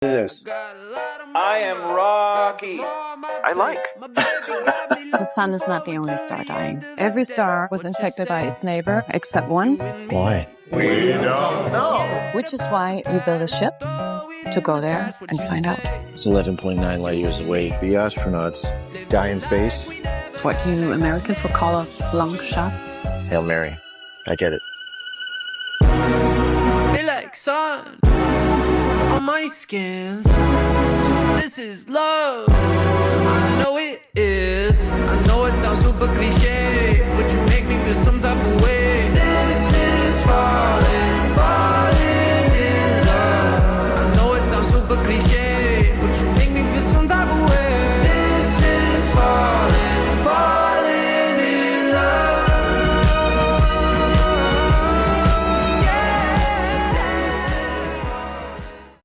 This. I am Rocky. I like. The sun is not the only star dying. Every star was infected by its neighbor except one. Why? We don't know. Which is why you build a ship to go there and find out. It's 11.9 light years away. The astronauts die in space. It's what you Americans would call a long shot. Hail Mary. I get it. Feel like sun on my skin. So this is love. I know it is. I know it sounds super cliche, but you make me feel some type of way.